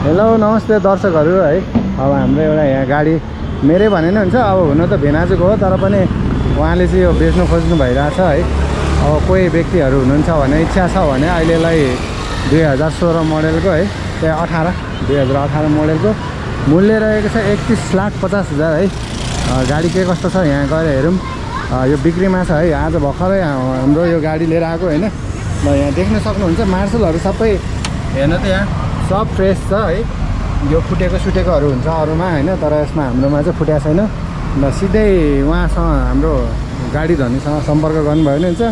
Hello नमस्ते दर्शकहरू है। अब हाम्रो एउटा यहाँ गाडी मेरै भने नै हुन्छ। अब हुन त भेनाजुको हो, तर पनि उहाँले चाहिँ यो बेच्नु खोज्नु भइरहेछ है। अब कोही व्यक्तिहरू हुनुहुन्छ भने इच्छा छ भने अहिलेलाई 2016 मोडलको है, 2018 मोडलको मूल्य रहेको छ 31,50,000 है। गाडी के कस्तो छ यहाँ गएर हेरौँ। यो बिक्रीमा छ है। आज भर्खरै हाम्रो यो गाडी लिएर आएको होइन। ल यहाँ देख्न सक्नुहुन्छ मार्सलहरू सबै हेर्नु त यहाँ सब फ्रेस छ है। यो फुटेको सुटेकोहरू हुन्छ अरूमा होइन, तर यसमा हाम्रोमा चाहिँ फुटेको छैन। ल सिधै उहाँसँग हाम्रो गाडी धनीसँग सम्पर्क गर्नुभयो भने हुन्छ।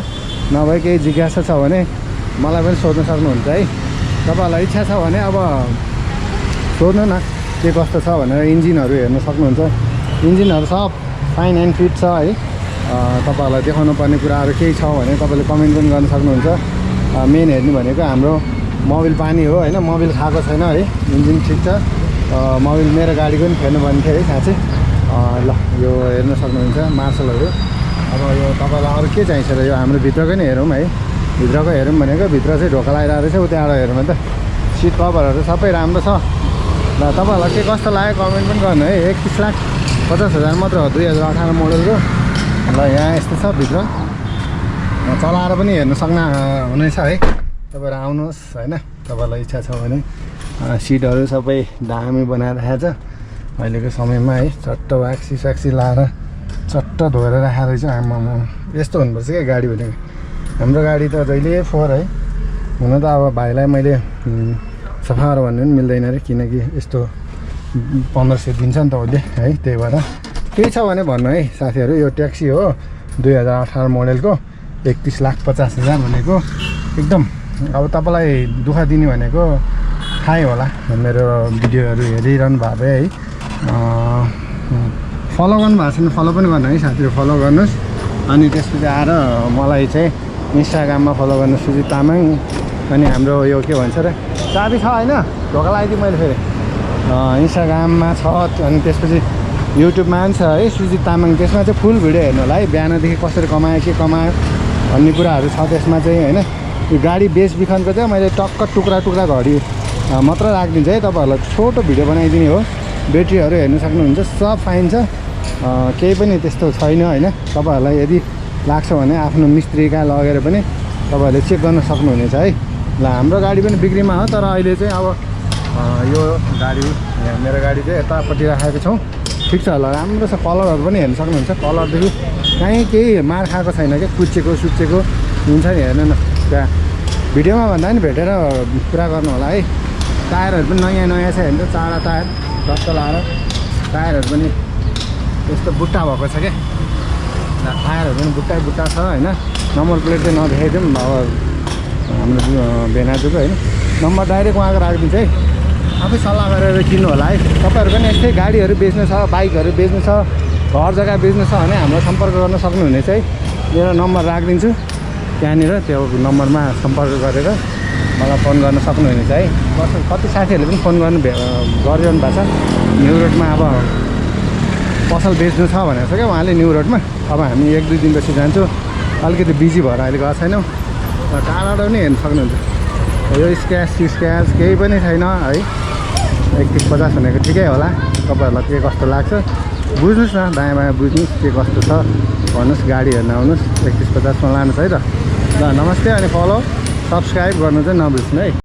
नभए केही जिज्ञासा छ भने मलाई पनि सोध्न सक्नुहुन्छ है। तपाईँहरूलाई इच्छा छ भने अब सोध्नु न के कस्तो छ भनेर। इन्जिनहरू हेर्न सक्नुहुन्छ। इन्जिनहरू सब फाइन एन्ड फिट छ है। तपाईँहरूलाई देखाउनु पर्ने कुराहरू केही छ भने तपाईँले कमेन्ट पनि गर्न सक्नुहुन्छ। मेन हेर्नु भनेको हाम्रो मोबिल पानी हो होइन, मोबिल खाएको छैन है। इन्जिन ठिक छ। मोबिल मेरो गाडीको पनि फेर्नु पर्ने थियो है खाँचै। ल यो हेर्न सक्नुहुन्छ मार्सलहरू। अब यो तपाईँलाई अरू के चाहिन्छ र यो हाम्रो भित्रको नै हेरौँ है। भित्रको हेरौँ भनेको भित्र चाहिँ ढोका लगाइरहेको रहेछ। उताबाट हेरौँ त सिट कभरहरू सबै राम्रो छ। ल तपाईँहरूलाई के कस्तो लाग्यो कमेन्ट पनि गर्नु है। 31,50,000 मात्र हो 2018 मोडलको। ल यहाँ यस्तो छ भित्र, चलाएर पनि हेर्न सक्नु हुनेछ है। तपाईँहरू आउनुहोस् होइन, तपाईँलाई इच्छा छ भने। सिटहरू सबै दामी बनाएर राखेको छ अहिलेको समयमा है। चट्ट व्याक्सी लाएर चट्ट धोएर राखेको रहेछ। आमामा यस्तो हुनुपर्छ क्या गाडी भनेको। हाम्रो गाडी त जहिले फोहोर है। हुन त अब भाइलाई मैले सफा गरेर भन्नु पनि मिल्दैन अरे, किनकि यस्तो 1500 दिन्छ नि त उसले है। त्यही भएर केही छ भने भन्नु है साथीहरू। यो ट्याक्सी हो 2018 मोडलको 31,50,000 भनेको एकदम। अब तपाईँलाई दुःख दिने भनेको थाहै होला, मेरो भिडियोहरू हेरिरहनु भएको भए है। फलो गर्नुभएको छैन फलो पनि गर्नु है साथीहरू, फलो गर्नुहोस्। अनि त्यसपछि आएर मलाई चाहिँ इन्स्टाग्राममा फलो गर्नु सुजित तामाङ। अनि हाम्रो यो के भन्छ र चाबी छ होइन, ढोका लगाइदिएँ मैले फेरि। इन्स्टाग्राममा छ। अनि त्यसपछि युट्युबमा पनि छ है सुजित तामाङ। त्यसमा चाहिँ फुल भिडियो हेर्नु होला है। बिहानदेखि कसरी कमायो के कमायो भन्ने कुराहरू छ त्यसमा चाहिँ होइन। यो गाडी बेचबिखनको चाहिँ मैले टक्क टुक्रा घडी मात्र राखिदिन्छु है। तपाईँहरूलाई छोटो भिडियो बनाइदिने हो। ब्याट्रीहरू हेर्नु सक्नुहुन्छ सब फाइन छ। केही पनि त्यस्तो छैन होइन। तपाईँहरूलाई यदि लाग्छ भने आफ्नो मिस्त्री कहाँ लगेर पनि तपाईँहरूले चेक गर्न सक्नुहुनेछ है। ल हाम्रो गाडी पनि बिक्रीमा हो, तर अहिले चाहिँ अब यो गाडी मेरो गाडी चाहिँ यतापट्टि राखेको छौँ। ठिक छ। ल राम्रो छ। कलरहरू पनि हेर्नु सक्नुहुन्छ। कलरदेखि कहीँ केही मार खाएको छैन क्या, कुच्चेको सुच्चेको हुन्छ नि। हेर्नु न त्यहाँ भिडियोमा भन्दा पनि भेटेर कुरा गर्नु होला है। टायरहरू पनि नयाँ छ हेर्नु। चाडा टायर रक्क लाएर टायरहरू पनि यस्तो बुट्टा भएको छ क्या। टायरहरू पनि बुट्टा छ होइन। नम्बर प्लेट चाहिँ नदेखाइदिउँ अब हाम्रो भेनाजुको होइन। नम्बर डाइरेक्ट उहाँको राखिदिन्छ है। आफै सल्लाह गरेर किन्नु होला है। तपाईँहरू पनि यस्तै गाडीहरू बेच्नु छ, बाइकहरू बेच्नु छ, घर जग्गा बेच्नु छ भने हाम्रो सम्पर्क गर्न सक्नुहुनेछ है। मेरो नम्बर राखिदिन्छु त्यहाँनिर। त्यो नम्बरमा सम्पर्क गरेर मलाई फोन गर्न सक्नुहुनेछ है। कति साथीहरूले पनि फोन गरिरहनु भएको छ। न्यु रोडमा अब पसल बेच्नु छ भनेको छ क्या उहाँले न्यु रोडमा। अब हामी 1-2 दिनपछि जान्छौँ। अलिकति बिजी भएर अहिले गएको छैनौँ। टाढा पनि हेर्नु सक्नुहुन्छ। यो स्क्याच केही पनि छैन है। 31,50 भनेको ठिकै होला। तपाईँहरूलाई के कस्तो लाग्छ बुझ्नुहोस् न, दायाँ बायाँ बुझ्नुहोस् के कस्तो छ भन्नुहोस्। गाडी हेर्न आउनुहोस्। 31,50 मा लानुहोस् है त। ल नमस्ते। अनि फलो सब्सक्राइब गर्नु चाहिँ नबिर्स्नु है।